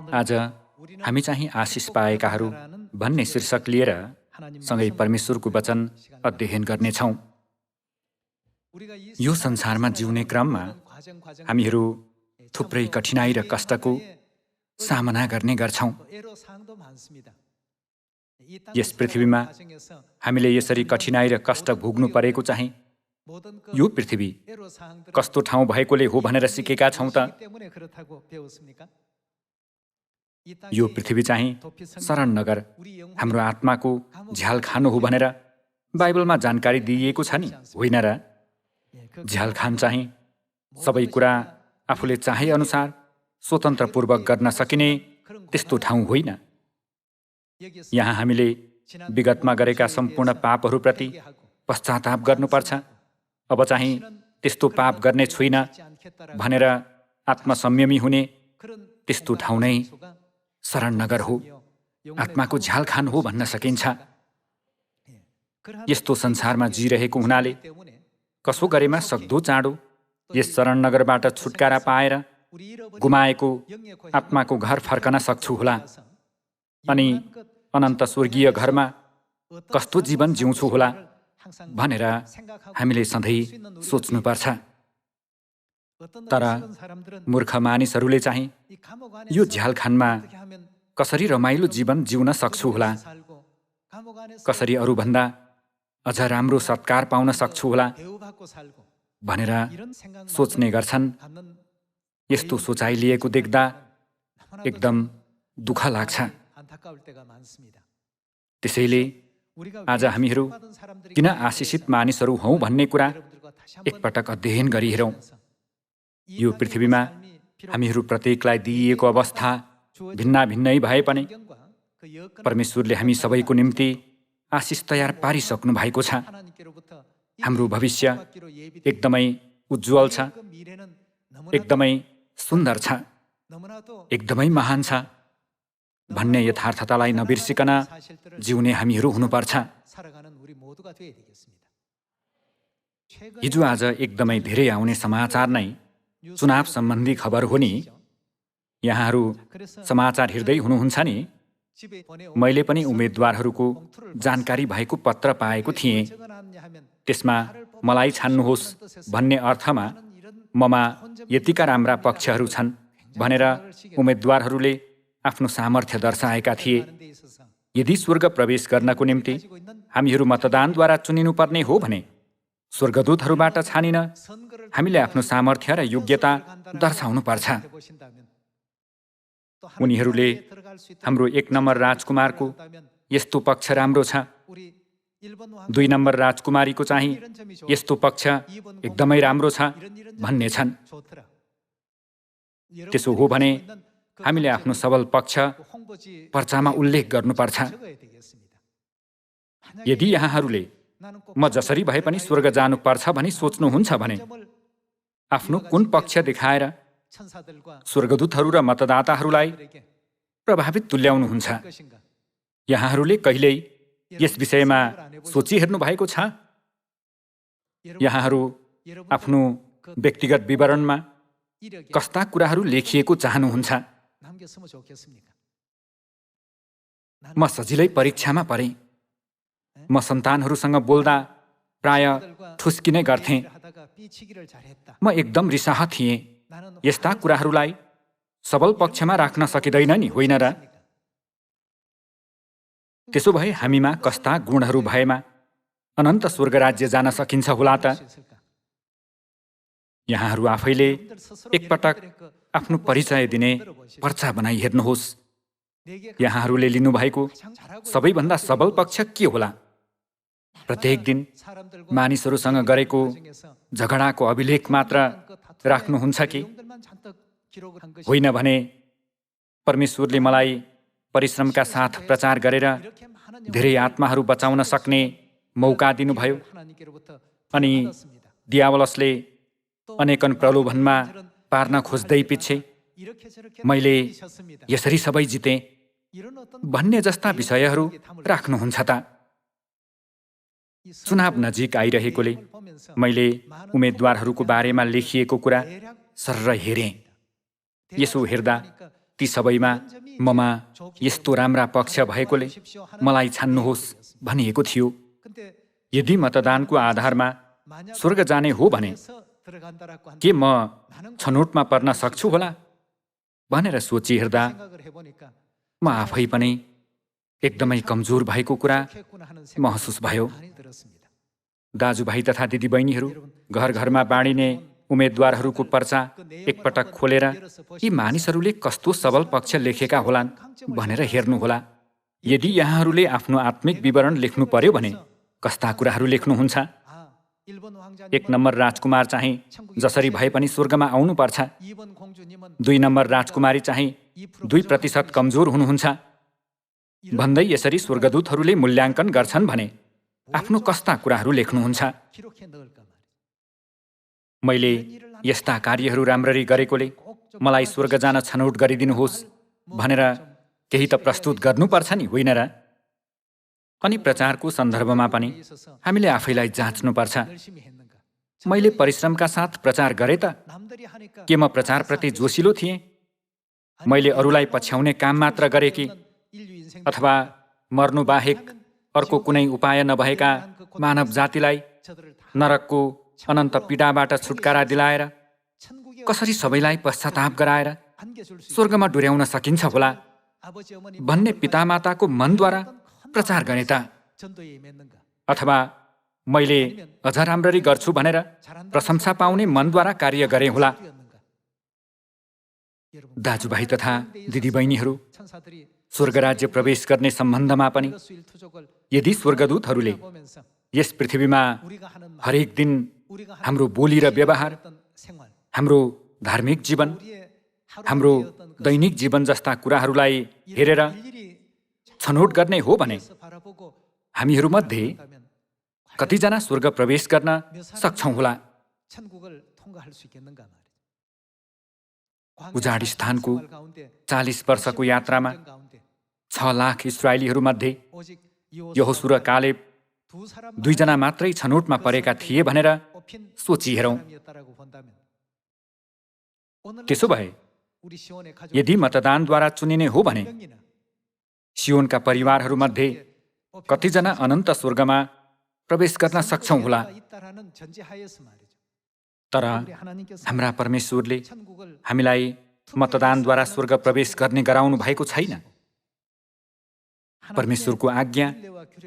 आज हामी चाहिँ आशिष पाएकाहरू भन्ने शीर्षक लिएर सँगै परमेश्वरको वचन अध्ययन गर्नेछौँ। यो संसारमा जिउने क्रममा हामीहरू थुप्रै कठिनाई र कष्टको सामना गर्ने गर्छौँ। यस पृथ्वीमा हामीले यसरी कठिनाई र कष्ट भोग्नु परेको चाहिँ यो पृथ्वी कस्तो ठाउँ भएकोले हो भनेर सिकेका छौँ त? यो पृथ्वी चाहिँ शरण नगर हाम्रो आत्माको झ्याल खानु हो भनेर बाइबलमा जानकारी दिइएको छ नि, होइन र? झ्याल खान चाहिँ सबै कुरा आफूले चाहे अनुसार स्वतन्त्रपूर्वक गर्न सकिने त्यस्तो ठाउँ होइन। यहाँ हामीले विगतमा गरेका सम्पूर्ण पापहरूप्रति पश्चाताप गर्नुपर्छ। अब चाहिँ त्यस्तो पाप गर्ने छुइनँ भनेर आत्मसंयमी हुने त्यस्तो ठाउँ नै शरण नगर हो, आत्माको झ्याल खान हो भन्न सकिन्छ। यस्तो संसारमा जिरहेको हुनाले कसो गरेमा सक्दो चाँडो यस शरण नगरबाट छुटकारा पाएर गुमाएको आत्माको घर फर्कन सक्छु होला अनि अनन्त स्वर्गीय घरमा कस्तो जीवन जिउँछु होला भनेर हामीले सधैँ सोच्नुपर्छ। तर मूर्ख मानिसहरूले चाहिँ यो झ्यालखानमा कसरी रमाइलो जीवन जिउन सक्छु होला, कसरी अरूभन्दा अझ राम्रो सत्कार पाउन सक्छु होला भनेर सोच्ने गर्छन्। यस्तो सोचाइ लिएको देख्दा एकदम दुःख लाग्छ। त्यसैले आज हामीहरू किन आशिषित मानिसहरू हौँ भन्ने कुरा एकपटक अध्ययन गरिहेरौँ। यो पृथ्वीमा हामीहरू प्रत्येकलाई दिइएको अवस्था भिन्ना भिन्नै भए पनि परमेश्वरले हामी सबैको निम्ति आशिष तयार पारिसक्नु भएको छ। हाम्रो भविष्य एकदमै उज्जवल छ, एकदमै सुन्दर छ, एकदमै महान छ भन्ने यथार्थतालाई नबिर्सिकन जिउने हामीहरू हुनुपर्छ। हिजो आज एकदमै धेरै आउने समाचार नै चुनाव सम्बन्धी खबर हो नि। यहाँहरू समाचार हेर्दै हुनुहुन्छ नि। मैले पनि उम्मेद्वारहरूको जानकारी भएको पत्र पाएको थिएँ। त्यसमा मलाई छान्नुहोस् भन्ने अर्थमा ममा यतिका राम्रा पक्षहरू छन् भनेर उम्मेद्वारहरूले आफ्नो सामर्थ्य दर्शाएका थिए। यदि स्वर्ग प्रवेश गर्नको निम्ति हामीहरू मतदानद्वारा चुनिनुपर्ने हो भने स्वर्गदूतहरूबाट छानिन हामीले आफ्नो सामर्थ्य र योग्यता दर्शाउनुपर्छ। उनीहरूले हाम्रो 1 नम्बर राजकुमारको यस्तो पक्ष राम्रो छ, 2 नम्बर राजकुमारीको चाहिँ यस्तो पक्ष एकदमै राम्रो छ भन्ने छन्। त्यसो हो भने हामीले आफ्नो सबल पक्ष पर्चामा उल्लेख गर्नुपर्छ। यदि यहाँहरूले म जसरी भए पनि स्वर्ग जानुपर्छ भनी सोच्नुहुन्छ भने आफ्नो कुन पक्ष देखाएर स्वर्गदूतहरू र मतदाताहरूलाई प्रभावित तुल्याउनुहुन्छ? यहाँहरूले कहिल्यै यस विषयमा सोचिहेर्नु भएको छ? यहाँहरू आफ्नो व्यक्तिगत विवरणमा कस्ता कुराहरू लेखिएको चाहनुहुन्छ? म सजिलै परीक्षामा परेँ। म सन्तानहरूसँग बोल्दा प्राय ठुस्किने गर्थेँ। म एकदम रिसाह थिएँ। यस्ता कुराहरूलाई सबल पक्षमा राख्न सकिँदैन नि, होइन र? त्यसो भए हामीमा कस्ता गुणहरू भएमा अनन्त स्वर्ग राज्य जान सकिन्छ होला त? यहाँहरू आफैले एकपटक आफ्नो परिचय दिने पर्चा बनाइ हेर्नुहोस्। यहाँहरूले लिनुभएको सबैभन्दा सबल पक्ष के होला? प्रत्येक दिन मानिसहरूसँग गरेको झगडाको अभिलेख मात्र राख्नुहुन्छ कि? होइन भने परमेश्वरले मलाई परिश्रमका साथ प्रचार गरेर धेरै आत्माहरू बचाउन सक्ने मौका दिनुभयो अनि दियावलसले अनेकन प्रलोभनमा पार्न खोज्दै पिच्छे मैले यसरी सबै जितेँ भन्ने जस्ता विषयहरू राख्नुहुन्छ त? चुनाव नजिक आइरहेकोले मैले उम्मेद्वारहरूको बारेमा लेखिएको कुरा सर्र हेरेँ। यसो हेर्दा ती सबैमा ममा यस्तो राम्रा पक्ष भएकोले मलाई छान्नुहोस् भनिएको थियो। यदि मतदानको आधारमा स्वर्ग जाने हो भने के म छनौटमा पर्न सक्छु होला भनेर सोचिहेर्दा म आफै पनि एकदमै कमजोर भएको कुरा महसुस भयो। दाजुभाइ तथा दिदीबहिनीहरू, घर घरमा बाँडिने उम्मेद्वारहरूको पर्चा एकपटक खोलेर यी मानिसहरूले कस्तो सबल पक्ष लेखेका होलान् भनेर हेर्नुहोला। यदि यहाँहरूले आफ्नो आत्मिक विवरण लेख्नु पर्यो भने कस्ता कुराहरू लेख्नुहुन्छ? 1 नम्बर राजकुमार चाहिँ जसरी भए पनि स्वर्गमा आउनुपर्छ। 2 नम्बर राजकुमारी चाहिँ 2% कमजोर हुनुहुन्छ भन्दै यसरी स्वर्गदूतहरूले मूल्याङ्कन गर्छन् भने आफ्नो कस्ता कुराहरू लेख्नुहुन्छ? मैले यस्ता कार्यहरू राम्ररी गरेकोले मलाई स्वर्ग जान छनौट गरिदिनुहोस् भनेर केही त प्रस्तुत गर्नुपर्छ नि, होइन र? अनि प्रचारको सन्दर्भमा पनि हामीले आफैलाई जाँच्नुपर्छ। मैले परिश्रमका साथ प्रचार गरे त? के म प्रचारप्रति जोसिलो थिएँ? मैले अरूलाई पछ्याउने काम मात्र गरेँ कि अथवा मर्नु बाहेक अर्को कुनै उपाय नभएका मानव जातिलाई नरकको अनन्त पीडाबाट छुटकारा दिलाएर कसरी सबैलाई पश्चाताप गराएर स्वर्गमा डोर्याउन सकिन्छ होला भन्ने पितामाताको मनद्वारा प्रचार गरे त? अथवा मैले अझ राम्ररी गर्छु भनेर प्रशंसा पाउने मनद्वारा कार्य गरे होला? दाजुभाइ तथा दिदीबहिनीहरू, स्वर्गराज्य प्रवेश गर्ने सम्बन्धमा पनि यदि स्वर्गदूतहरूले यस पृथ्वीमा हरेक दिन हाम्रो बोली र व्यवहार, हाम्रो धार्मिक जीवन, हाम्रो दैनिक जीवन जस्ता कुराहरूलाई हेरेर छनौट गर्ने हो भने हामीहरूमध्ये कतिजना स्वर्ग प्रवेश गर्न सक्छौँ होला? उजाडी स्थानको 40 वर्षको यात्रामा 6 लाख इस्राएलीहरूमध्ये यहोशू र कालेब 2 जना मात्रै छनौटमा परेका थिए भनेर सोचिहेरौँ। त्यसो भए यदि मतदानद्वारा चुनिने हो भने सियोनका परिवारहरूमध्ये कतिजना अनन्त स्वर्गमा प्रवेश गर्न सक्छौँ होला? तर हाम्रा परमेश्वरले हामीलाई मतदानद्वारा स्वर्ग प्रवेश गर्ने गराउनु भएको छैन। परमेश्वरको आज्ञा,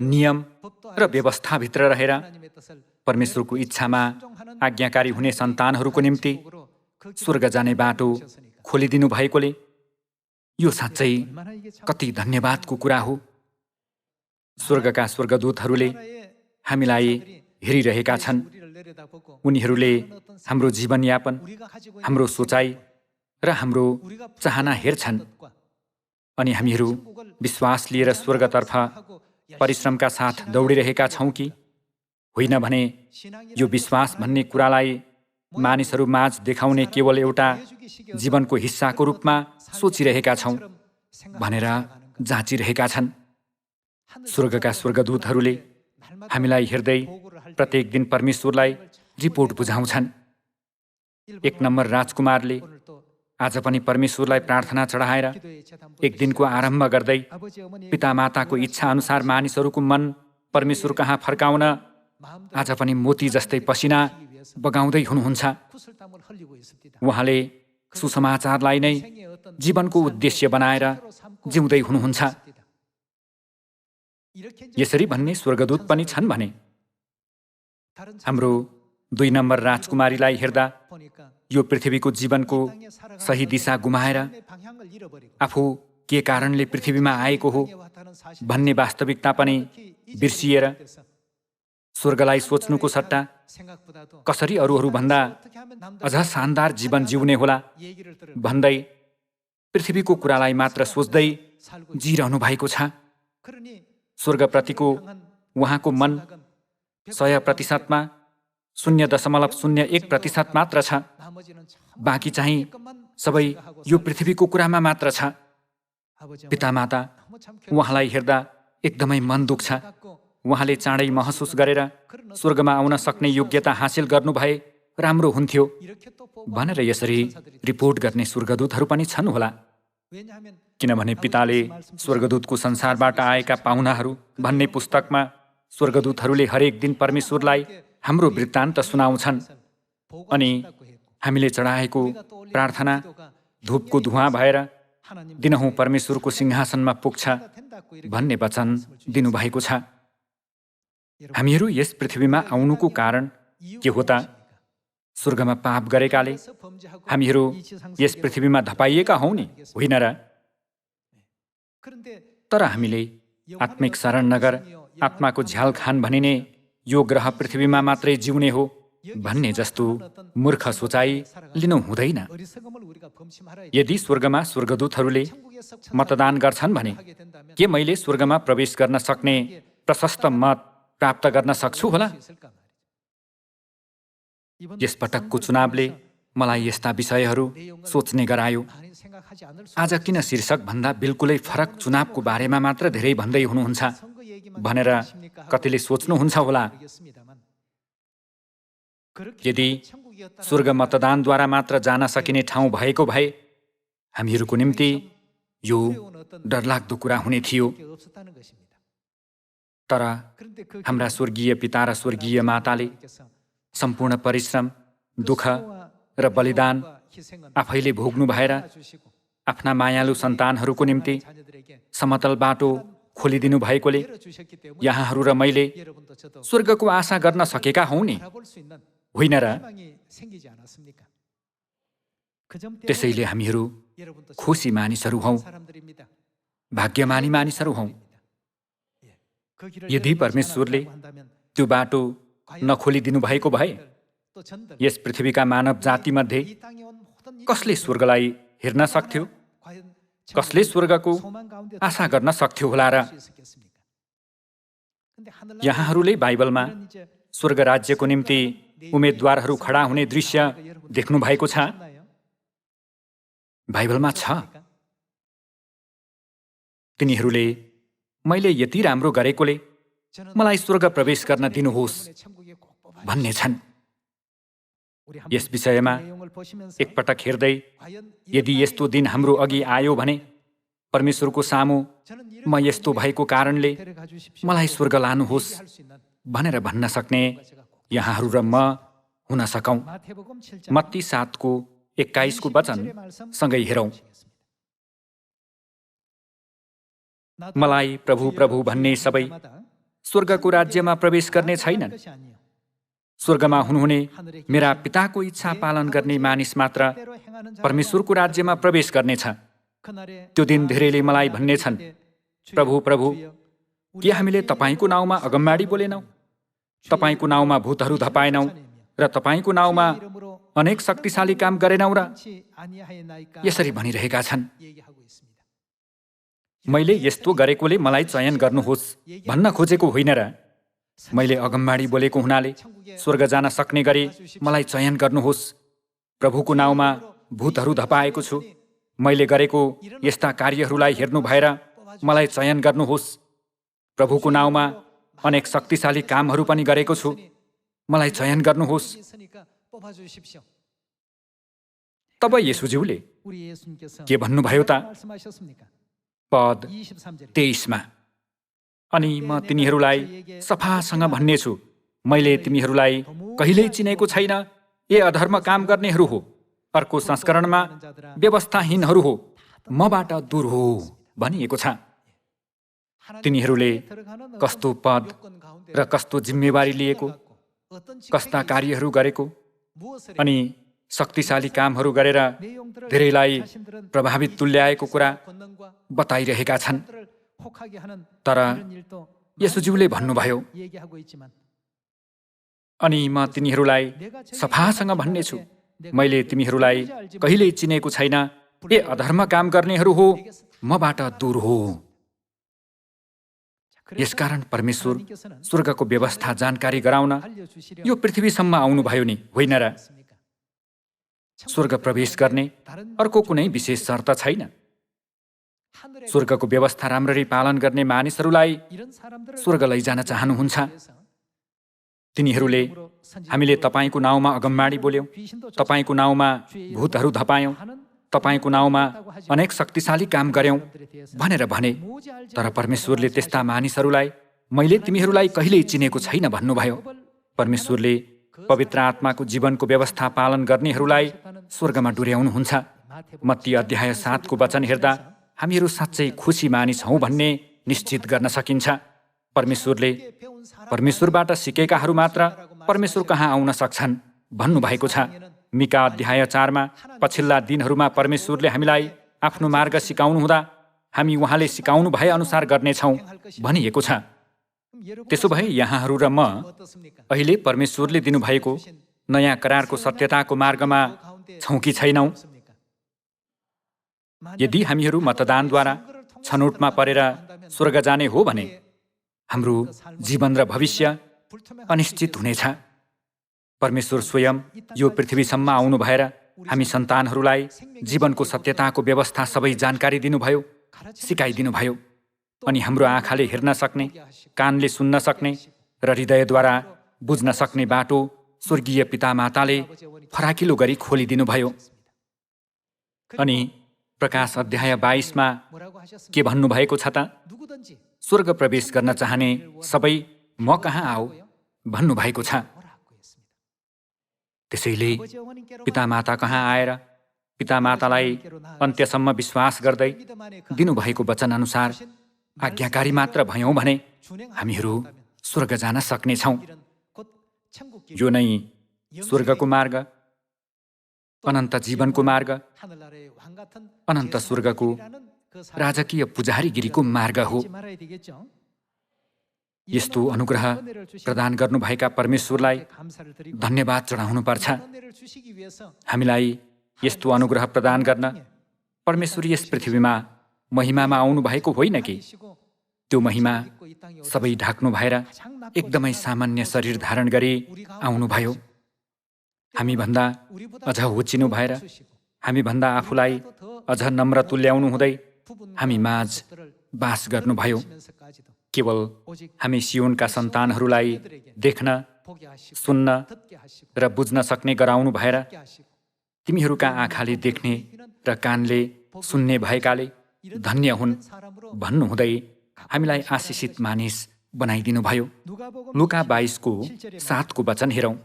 नियम र व्यवस्थाभित्र रहेर परमेश्वरको इच्छामा आज्ञाकारी हुने सन्तानहरूको निम्ति स्वर्ग जाने बाटो खोलिदिनु भएकोले यो साँच्चै कति धन्यवादको कुरा हो। स्वर्गका स्वर्गदूतहरूले हामीलाई हेरिरहेका छन्। उनीहरूले हाम्रो जीवनयापन, हाम्रो सोचाइ र हाम्रो चाहना हेर्छन् अनि हामीहरू विश्वास लिएर स्वर्गतर्फ परिश्रमका साथ दौडिरहेका छौँ कि होइन भने यो विश्वास भन्ने कुरालाई मानिसहरू माझ देखाउने केवल एउटा जीवनको हिस्साको रूपमा सोचिरहेका छौँ भनेर जाँचिरहेका छन्। स्वर्गका स्वर्गदूतहरूले हामीलाई हेर्दै प्रत्येक दिन परमेश्वरलाई रिपोर्ट बुझाउँछन्। 1 नम्बर राजकुमारले आज पनि परमेश्वरलाई प्रार्थना चढाएर एक दिनको आरम्भ गर्दै पितामाताको इच्छा अनुसार मानिसहरूको मन परमेश्वर कहाँ फर्काउन आज पनि मोती जस्तै पसिना बगाउँदै हुनुहुन्छ। उहाँले सुसमाचारलाई नै जीवनको उद्देश्य बनाएर जिउँदै हुनुहुन्छ। यसरी भन्ने स्वर्गदूत पनि छन् भने हाम्रो 2 नम्बर राजकुमारीलाई हेर्दा यो पृथ्वीको जीवनको सही दिशा गुमाएर आफू के कारणले पृथ्वीमा आएको हो भन्ने वास्तविकता पनि बिर्सिएर स्वर्गलाई सोच्नुको सट्टा कसरी अरूहरूभन्दा अझ शानदार जीवन जिउने होला भन्दै पृथ्वीको कुरालाई मात्र सोच्दै जिरहनु भएको छ। स्वर्गप्रतिको उहाँको मन 100%मा 0.01% मात्र छ। बाँकी चाहिँ सबै यो पृथ्वीको कुरामा मात्र छ। पितामाता उहाँलाई हेर्दा एकदमै मन दुख्छ। उहाँले चाँडै महसुस गरेर स्वर्गमा आउन सक्ने योग्यता हासिल गर्नु भए राम्रो हुन्थ्यो भनेर यसरी रिपोर्ट गर्ने स्वर्गदूतहरू पनि छन् होला। किनभने पिताले स्वर्गदूतको संसारबाट आएका पाहुनाहरू भन्ने पुस्तकमा स्वर्गदूतहरूले हरेक दिन परमेश्वरलाई हाम्रो वृत्तान्त सुनाउँछन् अनि हामीले चढाएको प्रार्थना धूपको धुवाँ भएर दिनहुँ परमेश्वरको सिंहासनमा पुग्छ भन्ने वचन दिनुभएको छ। हामीहरू यस पृथ्वीमा आउनुको कारण के हो त? स्वर्गमा पाप गरेकाले हामीहरू यस पृथ्वीमा धपाइएका हौँ नि, होइन र? तर हामीले आत्मिक शरण नगर आत्माको झ्याल खान भनिने यो ग्रह पृथ्वीमा मात्रै जिउने हो भन्ने जस्तो मूर्ख सोचाइ लिनु हुँदैन। यदि स्वर्गमा स्वर्गदूतहरूले मतदान गर्छन् भने के मैले स्वर्गमा प्रवेश गर्न सक्ने प्रशस्त मत प्राप्त गर्न सक्छु होला? यसपटकको चुनावले मलाई यस्ता विषयहरू सोच्ने गरायो। आज किन शीर्षक भन्दा बिल्कुलै फरक चुनावको बारेमा मात्र धेरै भन्दै हुनुहुन्छ भनेर कतिले सोच्नुहुन्छ होला। यदि स्वर्ग मतदानद्वारा मात्र जान सकिने ठाउँ भएको भए हामीहरूको निम्ति यो डरलाग्दो कुरा हुने थियो। तर हाम्रा स्वर्गीय पिता र स्वर्गीय माताले सम्पूर्ण परिश्रम, दुःख र बलिदान आफैले भोग्नु भएर आफ्ना मायालु सन्तानहरूको निम्ति समतल बाटो खोलिदिनु भएकोले यहाँहरू र मैले स्वर्गको आशा गर्न सकेका हौँ नि, होइन र? त्यसैले हामीहरू खुसी मानिसहरू हौँ, भाग्यमानी मानिसहरू हौँ। यदि परमेश्वरले त्यो बाटो नखोलिदिनु भएको भए यस पृथ्वीका मानव जातिमध्ये कसले स्वर्गलाई हेर्न सक्थ्यो? कसले स्वर्गको आशा गर्न सक्थ्यो होला र? यहाँहरूले बाइबलमा स्वर्ग राज्यको निम्ति उम्मेद्वारहरू खडा हुने दृश्य देख्नु भएको छ? बाइबलमा छ। तिनीहरूले मैले यति राम्रो गरेकोले मलाई स्वर्ग प्रवेश गर्न दिनुहोस् भन्ने छन्। यस विषयमा एकपटक हेर्दै यदि यस्तो दिन हाम्रो अघि आयो भने परमेश्वरको सामु म यस्तो भएको कारणले मलाई स्वर्ग लानुहोस् भनेर भन्न सक्ने यहाँहरू र म हुन सकौँ। मत्ती 7:21 वचन सँगै हेरौँ। मलाई प्रभु प्रभु भन्ने सबै स्वर्गको राज्यमा प्रवेश गर्ने छैनन्। स्वर्गमा हुनुहुने मेरा पिताको इच्छा पालन गर्ने मानिस मात्र परमेश्वरको राज्यमा प्रवेश गर्नेछ। त्यो दिन धेरैले मलाई भन्नेछन्, प्रभु प्रभु, के हामीले तपाईँको नाउँमा अगमबाडी बोलेनौँ, तपाईँको नाउँमा भूतहरू धपाएनौँ र तपाईँको नाउँमा अनेक शक्तिशाली काम गरेनौँ र? यसरी भनिरहेका छन्। मैले यस्तो गरेकोले मलाई चयन गर्नुहोस् भन्न खोजेको होइन र? मैले अगमबाडी बोलेको हुनाले स्वर्ग जान सक्ने गरी मलाई चयन गर्नुहोस्। प्रभुको नाउँमा भूतहरू धपाएको छु। मैले गरेको यस्ता कार्यहरूलाई हेर्नु भएर मलाई चयन गर्नुहोस्। प्रभुको नाउँमा अनेक शक्तिशाली कामहरू पनि गरेको छु। मलाई चयन गर्नुहोस्। तब येशूज्यूले के भन्नुभयो त? पद 23 अनि म तिनीहरूलाई सफासँग भन्नेछु, मैले तिमीहरूलाई कहिल्यै चिनेको छैन। ए अधर्म काम गर्नेहरू हो। अर्को संस्करणमा व्यवस्थाहीनहरू हो, मबाट दूर हो भनिएको छ। तिनीहरूले कस्तो पद र कस्तो जिम्मेवारी लिएको, कस्ता कार्यहरू गरेको अनि शक्तिशाली कामहरू गरेर धेरैलाई प्रभावित तुल्याएको कुरा बताइरहेका छन्। तर येशूज्यूले भन्नुभयो, अनि म तिनीहरूलाई सफासँग भन्नेछु, मैले तिमीहरूलाई कहिल्यै चिनेको छैन। ए अधर्म काम गर्नेहरू हो, मबाट दूर हो। यसकारण परमेश्वर स्वर्गको व्यवस्था जानकारी गराउन यो पृथ्वीसम्म आउनुभयो नि, होइन र? स्वर्ग प्रवेश गर्ने अर्को कुनै विशेष शर्त छैन। स्वर्गको व्यवस्था राम्ररी पालन गर्ने मानिसहरूलाई स्वर्ग लैजान चाहनुहुन्छ। तिनीहरूले हामीले तपाईँको नाउँमा अगमबाडी बोल्यौँ, तपाईँको नाउँमा भूतहरू धपायौँ, तपाईँको नाउँमा अनेक शक्तिशाली काम गर्यौं भनेर भने। तर परमेश्वरले त्यस्ता मानिसहरूलाई मैले तिमीहरूलाई कहिल्यै चिनेको छैन भन्नुभयो। परमेश्वरले पवित्र आत्माको जीवनको व्यवस्था पालन गर्नेहरूलाई स्वर्गमा डुर्याउनुहुन्छ। मत्ती अध्याय 7 को वचन हेर्दा हामीहरू साँच्चै खुसी मानिस हौं भन्ने निश्चित गर्न सकिन्छ। परमेश्वरले परमेश्वरबाट सिकेकाहरू मात्र परमेश्वर कहाँ आउन सक्छन् भन्नुभएको छ। मिका अध्याय 4 मा पछिल्ला दिनहरूमा परमेश्वरले हामीलाई आफ्नो मार्ग सिकाउनु हुँदा हामी उहाँले सिकाउनु भए अनुसार गर्नेछौँ भनिएको छ। त्यसो भए यहाँहरू र म अहिले परमेश्वरले दिनुभएको नयाँ करारको सत्यताको मार्गमा छौँ कि छैनौँ? यदि हामीहरू मतदानद्वारा छनौटमा परेर स्वर्ग जाने हो भने हाम्रो जीवन र भविष्य अनिश्चित हुनेछ। परमेश्वर स्वयं यो पृथ्वीसम्म आउनु भएर हामी सन्तानहरूलाई जीवनको सत्यताको व्यवस्था सबै जानकारी दिनुभयो, सिकाइदिनुभयो। अनि हाम्रो आँखाले हेर्न सक्ने, कानले सुन्न सक्ने र हृदयद्वारा बुझ्न सक्ने बाटो स्वर्गीय पितामाताले फराकिलो गरी खोलिदिनुभयो। अनि प्रकाश अध्याय 22 मा के भन्नुभएको छ त? स्वर्ग प्रवेश गर्न चाहने सबै म कहाँ आओ भन्नुभएको छ। त्यसैले पितामाता कहाँ आएर पितामातालाई अन्त्यसम्म विश्वास गर्दै दिनुभएको वचन अनुसार आज्ञाकारी मात्र भयौं भने हामीहरू स्वर्ग जान सक्नेछौँ। यो नै स्वर्गको मार्ग, अनन्त जीवनको मार्ग, अनन्त स्वर्गको राजकीय पुजारीगिरीको मार्ग हो। यस्तो अनुग्रह प्रदान गर्नुभएका परमेश्वरलाई धन्यवाद चढाउनुपर्छ। हामीलाई यस्तो अनुग्रह प्रदान गर्न परमेश्वर यस पृथ्वीमा महिमामा आउनु भएको होइन कि? त्यो महिमा सबै ढाक्नु भएर एकदमै सामान्य शरीर धारण गरी आउनुभयो। हामीभन्दा अझ होचिनु भएर, हामीभन्दा आफूलाई अझ नम्र तुल्याउनु हुँदै हामी माझ बास गर्नुभयो। केवल हामी सियोनका सन्तानहरूलाई देख्न, सुन्न र बुझ्न सक्ने गराउनु भएर तिमीहरूका आँखाले देख्ने र कानले सुन्ने भएकाले धन्य हुन् भन्नुहुँदै हामीलाई आशिषित मानिस बनाइदिनुभयो। लुका 22 को 7 को वचन हेरौँ।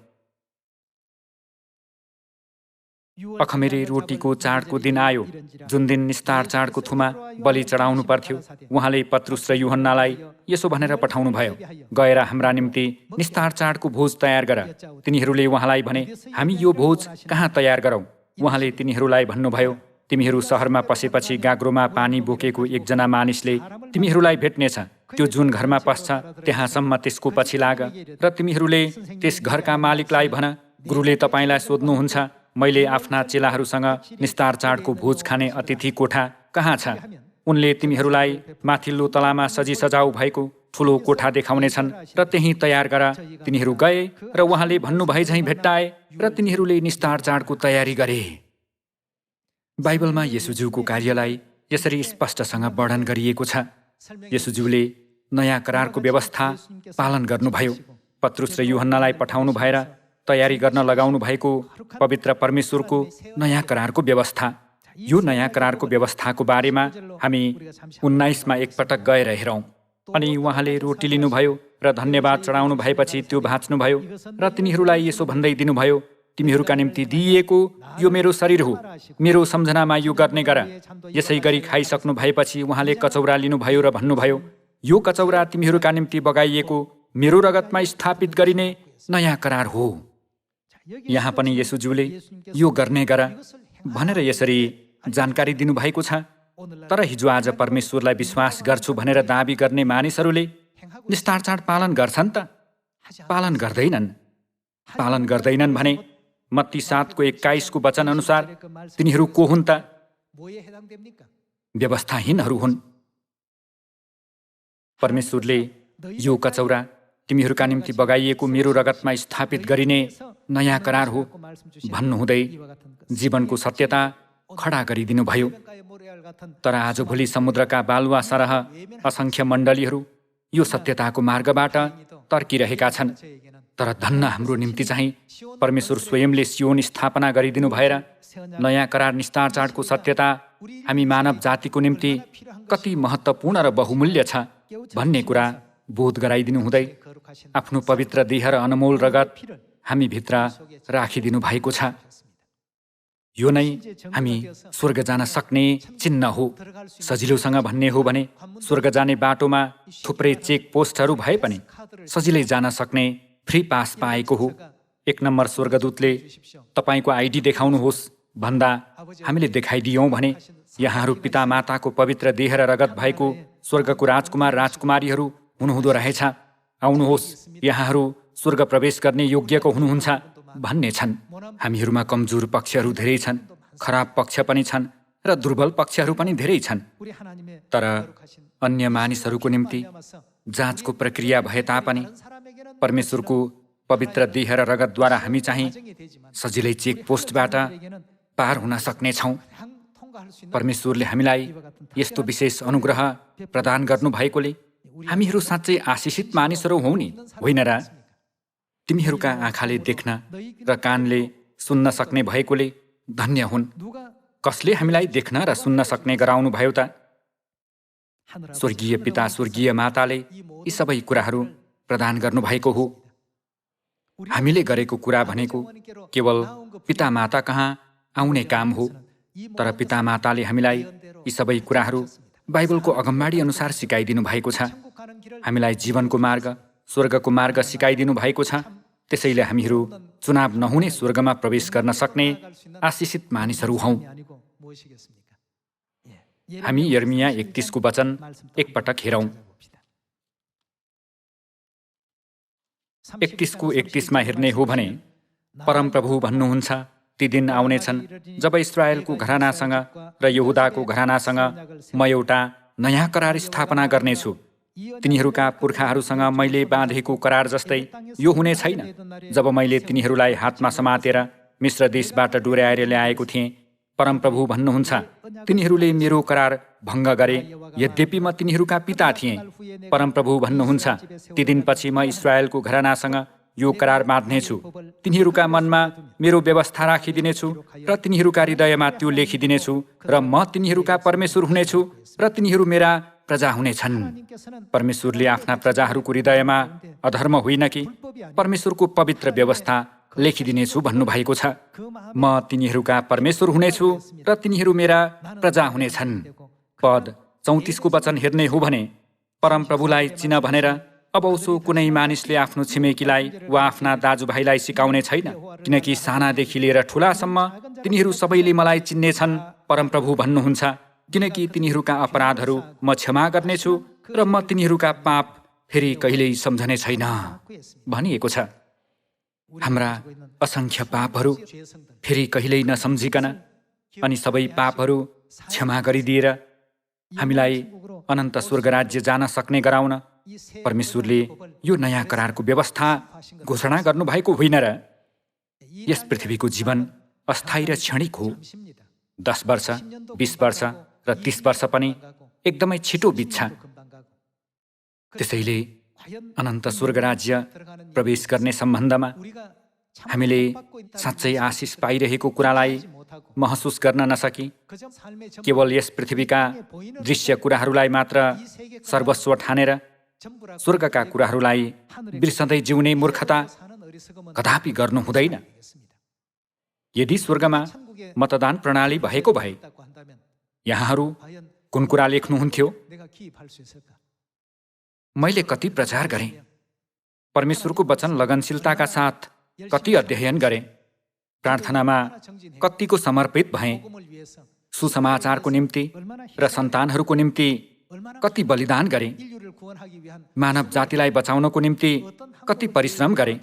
अखमेरे रोटीको चाडको दिन आयो, जुन दिन निस्तार चाडको थुमा बलि चढाउनु पर्थ्यो। उहाँले पत्रुस र यूहन्नालाई यसो भनेर पठाउनु भयो, गएर हाम्रा निम्ति निस्तार चाडको भोज तयार गर। तिनीहरूले उहाँलाई भने, हामी यो भोज कहाँ तयार गरौँ? उहाँले तिनीहरूलाई भन्नुभयो, तिमीहरू शहरमा पसेपछि गाग्रोमा पानी बोकेको एकजना मानिसले तिमीहरूलाई भेट्नेछ। त्यो जुन घरमा पस्छ त्यहाँसम्म त्यसको पछि लाग र तिमीहरूले त्यस घरका मालिकलाई भन, गुरुले तपाईँलाई सोध्नुहुन्छ, मैले आफ्ना चेलाहरूसँग निस्तार चाडको भोज खाने अतिथि कोठा कहाँ छ? उनले तिमीहरूलाई माथिल्लो तलामा सजी सजाउ भएको ठुलो कोठा देखाउनेछन् र त्यहीँ तयार गर। तिनीहरू गए र उहाँले भन्नुभए झैँ भेट्टाए र तिनीहरूले निस्तार चाडको तयारी गरे। बाइबलमा येशूज्यूको कार्यलाई यसरी स्पष्टसँग वर्णन गरिएको छ। येशूज्यूले नयाँ करारको व्यवस्था पालन गर्नुभयो। पत्रुस र यूहन्नालाई पठाउनु भएर तयारी गर्न लगाउनु भएको पवित्र परमेश्वरको नयाँ करारको व्यवस्था। यो नयाँ करारको व्यवस्थाको बारेमा हामी 19 मा एकपटक गएर हेरौँ। अनि उहाँले रोटी लिनुभयो र धन्यवाद चढाउनु भएपछि त्यो भाँच्नुभयो र तिनीहरूलाई यसो भन्दै दिनुभयो, तिमीहरूका निम्ति दिइएको यो मेरो शरीर हो, मेरो सम्झनामा यो गर्ने गर। यसै गरी खाइसक्नु भएपछि उहाँले कचौरा लिनुभयो र भन्नुभयो, यो कचौरा तिमीहरूका निम्ति बगाइएको मेरो रगतमा स्थापित गरिने नयाँ करार हो। यहाँ पनि येशूज्यूले यो गर्ने गर भनेर यसरी जानकारी दिनुभएको छ। तर हिजो आज परमेश्वरलाई विश्वास गर्छु भनेर दाबी गर्ने मानिसहरूले निस्तार चाड पालन गर्छन् त? पालन गर्दैनन्। पालन गर्दैनन् भने मत्ती 7 को 21 को वचन अनुसार तिनीहरू को हुन् त? व्यवस्थाहीनहरू हुन्। परमेश्वरले यो कचौरा तिमीहरूका निम्ति बगाइएको मेरो रगतमा स्थापित गरिने नयाँ करार हो भन्नुहुँदै जीवनको सत्यता खडा गरिदिनुभयो। तर आजभोलि समुद्रका बालुवा सरह असङ्ख्य मण्डलीहरू यो सत्यताको मार्गबाट तर्किरहेका छन्। तर धन्न हाम्रो निम्ति चाहिँ परमेश्वर स्वयंले सियोन स्थापना गरिदिनु भएर नयाँ करार निस्तार चाडको सत्यता हामी मानव जातिको निम्ति कति महत्त्वपूर्ण र बहुमूल्य छ भन्ने कुरा बोध गराइदिनु हुँदै आफ्नो पवित्र देह र अनमोल रगत हामी भित्र राखिदिनु भएको छ। यो नै हामी स्वर्ग जान सक्ने चिन्ह हो। सजिलोसँग भन्ने हो भने स्वर्ग जाने बाटोमा थुप्रै चेक पोस्टहरू भए पनि सजिलै जान सक्ने फ्री पास पाएको हो। 1 नम्बर स्वर्गदूतले तपाईँको आइडी देखाउनुहोस् भन्दा हामीले देखाइदियौँ भने यहाँहरू पिता माताको पवित्र देह र रगत भएको स्वर्गको राजकुमार राजकुमारीहरू हुनुहुँदो रहेछ। आउनुहोस्, यहाँहरू स्वर्ग प्रवेश गर्ने योग्यको हुनुहुन्छ भन्ने छन्। हामीहरूमा कमजोर पक्षहरू धेरै छन्, खराब पक्ष पनि छन् र दुर्बल पक्षहरू पनि धेरै छन्। तर अन्य मानिसहरूको निम्ति जाँचको प्रक्रिया भए तापनि परमेश्वरको पवित्र देह र रगतद्वारा हामी चाहिँ सजिलै चेक पोस्टबाट पार हुन सक्नेछौँ। परमेश्वरले हामीलाई यस्तो विशेष अनुग्रह प्रदान गर्नुभएकोले हामीहरू साँच्चै आशिषित मानिसहरू हौँ नि, होइन र? तिमीहरूका आँखाले देख्न र कानले सुन्न सक्ने भएकोले धन्य हुन्। कसले हामीलाई देख्न र सुन्न सक्ने गराउनु भयो त? स्वर्गीय पिता स्वर्गीय माताले यी सबै कुराहरू प्रदान गर्नुभएको हो। हामीले गरेको कुरा भनेको केवल पिता माता कहाँ आउने काम हो। तर पिता माताले हामीलाई यी सबै कुराहरू बाइबलको अगमबाडी अनुसार सिकाइदिनु भएको छ। हामीलाई जीवनको मार्ग, स्वर्गको मार्ग सिकाइदिनु भएको छ। त्यसैले हामीहरू चुनाव नहुने स्वर्गमा प्रवेश गर्न सक्ने आशिषित मानिसहरू हौँ। हामी यर्मिया 31 को वचन एकपटक हेरौँ। 31 को 31 मा हेर्ने हो भने परमप्रभु भन्नुहुन्छ, ती दिन आउनेछन् जब इस्राएलको घरानासँग र यहुदाको घरानासँग म एउटा नयाँ करार स्थापना गर्नेछु। तिनीहरूका पुर्खाहरूसँग मैले बाँधेको करार जस्तै यो हुने छैन। जब मैले तिनीहरूलाई हातमा समातेर मिश्र देशबाट डोर्याएर ल्याएको थिएँ, परमप्रभु भन्नुहुन्छ, तिनीहरूले मेरो करार भङ्ग गरे, यद्यपि म तिनीहरूका पिता थिएँ। परमप्रभु भन्नुहुन्छ, ती दिनपछि म इस्राएलको घरानासँग यो करार बाँध्नेछु। तिनीहरूका मनमा मेरो व्यवस्था राखिदिनेछु र तिनीहरूका हृदयमा त्यो लेखिदिनेछु र म तिनीहरूका परमेश्वर हुनेछु र तिनीहरू मेरा प्रजा हुनेछन्। परमेश्वरले आफ्ना प्रजाहरूको हृदयमा अधर्म होइन कि परमेश्वरको पवित्र व्यवस्था लेखिदिनेछु भन्नुभएको छ। म तिनीहरूका परमेश्वर हुनेछु र तिनीहरू मेरा प्रजा हुनेछन्। पद 34 को वचन हेर्ने हो भने परमप्रभुलाई चिन भनेर अब उसो कुनै मानिसले आफ्नो छिमेकीलाई वा आफ्ना दाजुभाइलाई सिकाउने छैन, किनकि सानादेखि लिएर ठुलासम्म तिनीहरू सबैले मलाई चिन्नेछन्। परमप्रभु भन्नुहुन्छ, किनकि तिनीहरूका अपराधहरू म क्षमा गर्नेछु र म तिनीहरूका पाप फेरि कहिल्यै सम्झने छैन भनिएको छ। हाम्रा असङ्ख्य पापहरू फेरि कहिल्यै नसम्झिकन अनि सबै पापहरू क्षमा गरिदिएर हामीलाई अनन्त स्वर्ग राज्य जान सक्ने गराउन परमेश्वरले यो नयाँ करारको व्यवस्था घोषणा गर्नुभएको होइन र? यस पृथ्वीको जीवन अस्थायी र क्षणिक हो। 10 वर्ष, 20 वर्ष र 30 वर्ष पनि एकदमै छिटो बित्छ। त्यसैले अनन्त स्वर्ग राज्य प्रवेश गर्ने सम्बन्धमा हामीले साँच्चै आशिष पाइरहेको कुरालाई महसुस गर्न नसकी केवल यस पृथ्वीका दृश्य कुराहरूलाई मात्र सर्वस्व ठानेर स्वर्गका कुराहरूलाई बिर्सँदै जिउने मूर्खता कदापि गर्नु हुँदैन। यदि स्वर्गमा मतदान प्रणाली भएको भए यहाँहरू कुन कुरा लेख्नुहुन्थ्यो? मैले कति प्रचार गरेँ, परमेश्वरको वचन लगनशीलताका साथ कति अध्ययन गरेँ, प्रार्थनामा कतिको समर्पित भएँ, सुसमाचारको निम्ति र सन्तानहरूको निम्ति कति बलिदान गरेँ, मानव जातिलाई बचाउनको निम्ति कति परिश्रम गरेँ।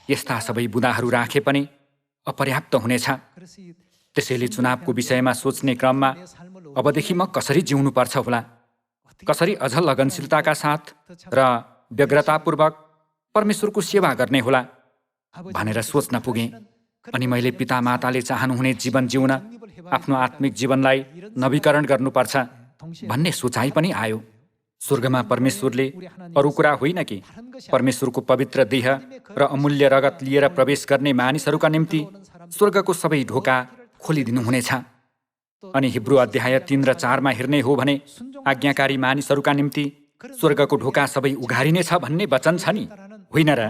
यस्ता सबै बुँदाहरू राखे पनि अपर्याप्त हुनेछ। त्यसैले चुनावको विषयमा सोच्ने क्रममा अबदेखि म कसरी जिउनुपर्छ होला, कसरी अझ लगनशीलताका साथ र व्यग्रतापूर्वक परमेश्वरको सेवा गर्ने होला भनेर सोच्न पुगेँ। अनि मैले पिता माताले चाहनुहुने जीवन जिउन आफ्नो आत्मिक जीवनलाई नवीकरण गर्नुपर्छ भन्ने सोचाइ पनि आयो। स्वर्गमा परमेश्वरले अरू कुरा होइन कि परमेश्वरको पवित्र देह र अमूल्य रगत लिएर प्रवेश गर्ने मानिसहरूका निम्ति स्वर्गको सबै ढोका खोलिदिनुहुनेछ। अनि हिब्रू अध्याय 3 र 4 हेर्ने हो भने आज्ञाकारी मानिसहरूका निम्ति स्वर्गको ढोका सबै उघारिनेछ भन्ने वचन छ नि, होइन र?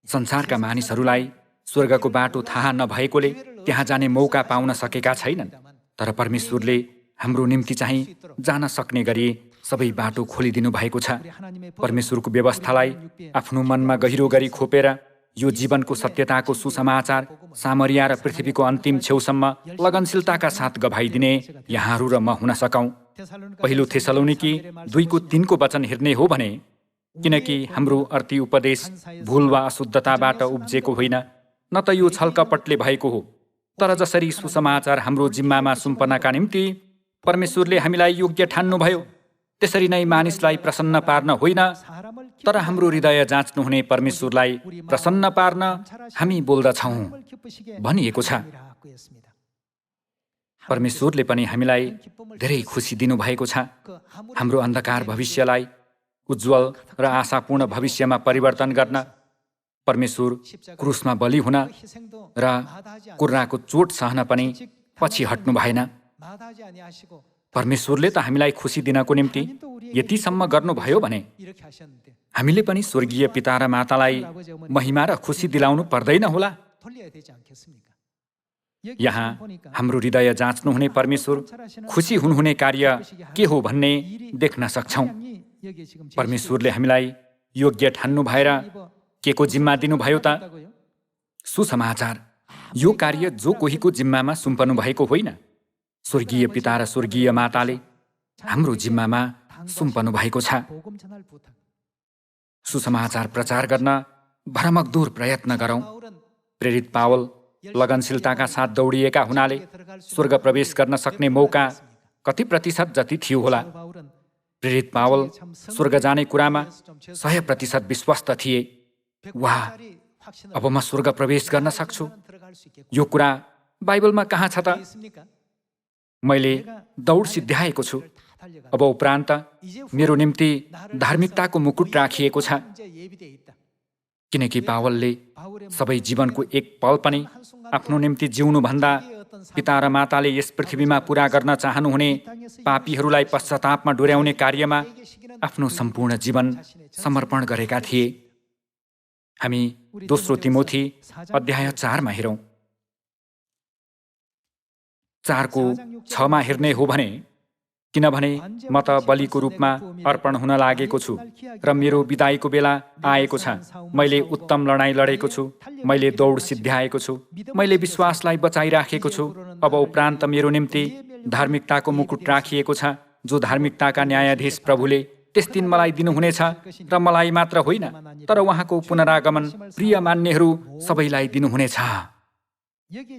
संसारका मानिसहरूलाई स्वर्गको बाटो थाहा नभएकोले त्यहाँ जाने मौका पाउन सकेका छैनन्। तर परमेश्वरले हाम्रो निम्ति चाहिँ जान सक्ने गरी सबै बाटो खोलिदिनु भएको छ। परमेश्वरको व्यवस्थालाई आफ्नो मनमा गहिरो गरी खोपेर यो जीवनको सत्यताको सुसमाचार सामरिया र पृथ्वीको अन्तिम छेउसम्म लगनशीलताका साथ गभाइदिने यहाँहरू र म हुन सकौँ। पहिलो थेसलोनिकी 2:3 वचन हेर्ने हो भने, किनकि हाम्रो अर्थी उपदेश भूल वा अशुद्धताबाट उब्जेको होइन, न त यो छलकपटले भएको हो, तर जसरी सुसमाचार हाम्रो जिम्मामा सुम्पनका निम्ति परमेश्वरले हामीलाई योग्य ठान्नुभयो, त्यसरी नै मानिसलाई प्रसन्न पार्न होइन, तर हाम्रो हृदय जाँच्नुहुने परमेश्वरलाई प्रसन्न पार्न हामी बोल्दछौँ भनिएको छ। परमेश्वरले पनि हामीलाई धेरै खुसी दिनुभएको छ। हाम्रो अन्धकार भविष्यलाई उज्जवल र आशापूर्ण भविष्यमा परिवर्तन गर्न परमेश्वर क्रुसमा बलि हुन र कुर्राको चोट सहन पनि पछि हट्नु भएन। परमेश्वरले त हामीलाई खुसी दिनको निम्ति यतिसम्म गर्नुभयो भने हामीले पनि स्वर्गीय पिता र मातालाई महिमा र खुसी दिलाउनु पर्दैन होला? यहाँ हाम्रो हृदय जाँच्नुहुने परमेश्वर खुसी हुनुहुने कार्य के हो भन्ने देख्न सक्छौँ। परमेश्वरले हामीलाई योग्य ठान्नु भएर के को जिम्मा दिनुभयो त? सुसमाचार। यो कार्य जो कोहीको जिम्मामा सुम्पनु भएको होइन, स्वर्गीय पिता र स्वर्गीय माताले हाम्रो जिम्मामा सुम्पनु भएको छ। सुसमाचार प्रचार गर्न भरमग्दुर प्रयत्न गरौँ। प्रेरित पावल लगनशीलताका साथ दौडिएका हुनाले स्वर्ग प्रवेश गर्न सक्ने मौका कति प्रतिशत जति थियो होला? प्रेरित पावल स्वर्ग जाने कुरामा 100% विश्वस्त थिए। वाह, अब म स्वर्ग प्रवेश गर्न सक्छु। यो कुरा बाइबलमा कहाँ छ त? मैले दौड सिद्ध्याएको छु। अब उपरान्त मेरो निम्ति धार्मिकताको मुकुट राखिएको छ। किनकि पावलले सबै जीवनको एक पल पनि आफ्नो निम्ति जिउनुभन्दा पिता र माताले यस पृथ्वीमा पूरा गर्न चाहनुहुने पापीहरूलाई पश्चातापमा डोर्याउने कार्यमा आफ्नो सम्पूर्ण जीवन समर्पण गरेका थिए। हामी दोस्रो तिमोथी अध्याय 4 हेरौँ। 4:6 हेर्ने हो भने, किनभने म त बलिको रूपमा अर्पण हुन लागेको छु र मेरो बिदाईको बेला आएको छ। मैले उत्तम लडाईँ लडेको छु, मैले दौड सिद्ध्याएको छु, मैले विश्वासलाई बचाइराखेको छु। अब उपरान्त मेरो निम्ति धार्मिकताको मुकुट राखिएको छ, जो धार्मिकताका न्यायाधीश प्रभुले त्यस दिन मलाई दिनुहुनेछ, र मलाई मात्र होइन, तर उहाँको पुनरागमन प्रिय मान्नेहरू सबैलाई दिनुहुनेछ।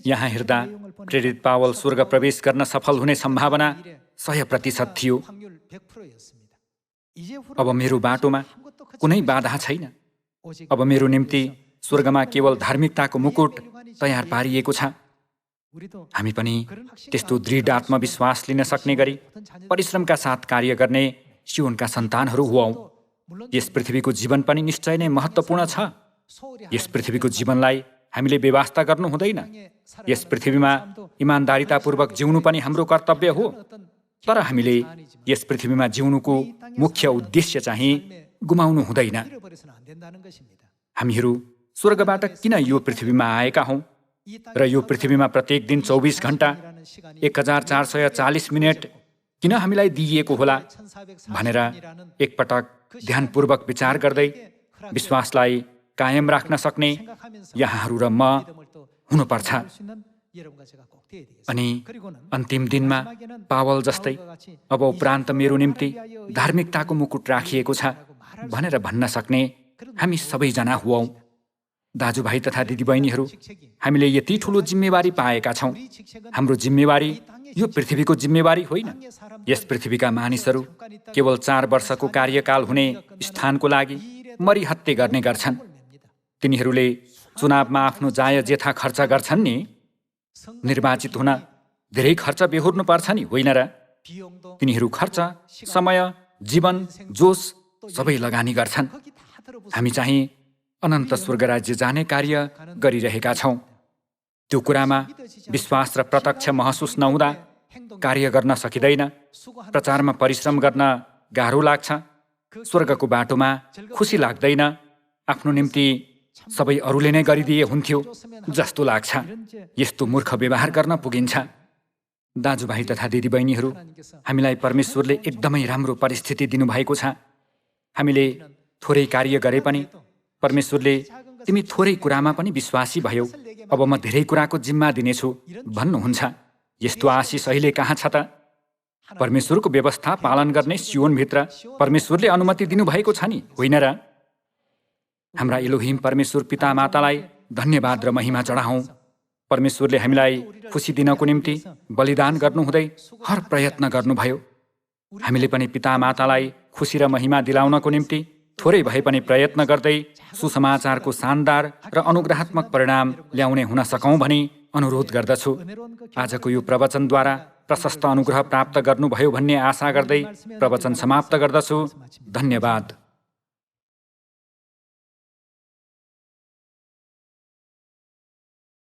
यहाँ हेर्दा प्रेरित पावल स्वर्ग प्रवेश गर्न सफल हुने सम्भावना 100% थियो। अब मेरो बाटोमा कुनै बाधा छैन। अब मेरो निम्ति स्वर्गमा केवल धार्मिकताको मुकुट तयार पारिएको छ। हामी पनि त्यस्तो दृढ आत्मविश्वास लिन सक्ने गरी परिश्रमका साथ कार्य गर्ने सियोनका सन्तानहरू हुऔँ। यस पृथ्वीको जीवन पनि निश्चय नै महत्त्वपूर्ण छ। यस पृथ्वीको जीवनलाई हामीले बेवास्ता गर्नु हुँदैन। यस पृथ्वीमा इमान्दारितापूर्वक जिउनु पनि हाम्रो कर्तव्य हो। तर हामीले यस पृथ्वीमा जिउनुको मुख्य उद्देश्य चाहिँ गुमाउनु हुँदैन। हामीहरू स्वर्गबाट किन यो पृथ्वीमा आएका हौँ र यो पृथ्वीमा प्रत्येक दिन 24 घण्टा 1440 मिनट किन हामीलाई दिइएको होला भनेर एकपटक ध्यानपूर्वक विचार गर्दै विश्वासलाई कायम राख्न सक्ने यहाँहरू र म हुनुपर्छ। अनि अन्तिम दिनमा पावल जस्तै अब उपरान्त मेरो निम्ति धार्मिकताको मुकुट राखिएको छ भनेर भन्न सक्ने हामी सबैजना हुऔँ। दाजुभाइ तथा दिदीबहिनीहरू, हामीले यति ठुलो जिम्मेवारी पाएका छौँ। हाम्रो जिम्मेवारी यो पृथ्वीको जिम्मेवारी होइन। यस पृथ्वीका मानिसहरू केवल 4 वर्षको कार्यकाल हुने स्थानको लागि मरिहत्ते गर्ने गर्छन्। तिनीहरूले चुनावमा आफ्नो जायजेथा खर्च गर्छन् नि। निर्वाचित हुन धेरै खर्च बेहोर्नु पर्छ नि, होइन र? तिनीहरू खर्च, समय, जीवन, जोस सबै लगानी गर्छन्। हामी चाहिँ अनन्त स्वर्ग राज्य जाने कार्य गरिरहेका छौँ। त्यो कुरामा विश्वास र प्रत्यक्ष महसुस नहुँदा कार्य गर्न सकिँदैन। प्रचारमा परिश्रम गर्न गाह्रो लाग्छ। स्वर्गको बाटोमा खुसी लाग्दैन। आफ्नो निम्ति सबै अरूले नै गरिदिए हुन्थ्यो जस्तो लाग्छ। यस्तो मूर्ख व्यवहार गर्न पुगिन्छ। दाजुभाइ तथा दिदीबहिनीहरू, हामीलाई परमेश्वरले एकदमै राम्रो परिस्थिति दिनुभएको छ। हामीले थोरै कार्य गरे पनि परमेश्वरले तिमी थोरै कुरामा पनि विश्वासी भयौ, अब म धेरै कुराको जिम्मा दिनेछु भन्नुहुन्छ। यस्तो आशिष अहिले कहाँ छ त? परमेश्वरको व्यवस्था पालन गर्ने सियोनभित्र परमेश्वरले अनुमति दिनुभएको छ नि, होइन र? हाम्रा एलोहिम परमेश्वर पिता मातालाई धन्यवाद र महिमा चढाउँ। परमेश्वरले हामीलाई खुसी दिनको निम्ति बलिदान गर्नुहुँदै हर प्रयत्न गर्नुभयो। हामीले पनि पिता मातालाई खुसी र महिमा दिलाउनको निम्ति थोरै भए पनि प्रयत्न गर्दै सुसमाचारको शानदार र अनुग्रहात्मक परिणाम ल्याउने हुन सकौँ भनी अनुरोध गर्दछु। आजको यो प्रवचनद्वारा प्रशस्त अनुग्रह प्राप्त गर्नुभयो भन्ने आशा गर्दै प्रवचन समाप्त गर्दछु। धन्यवाद।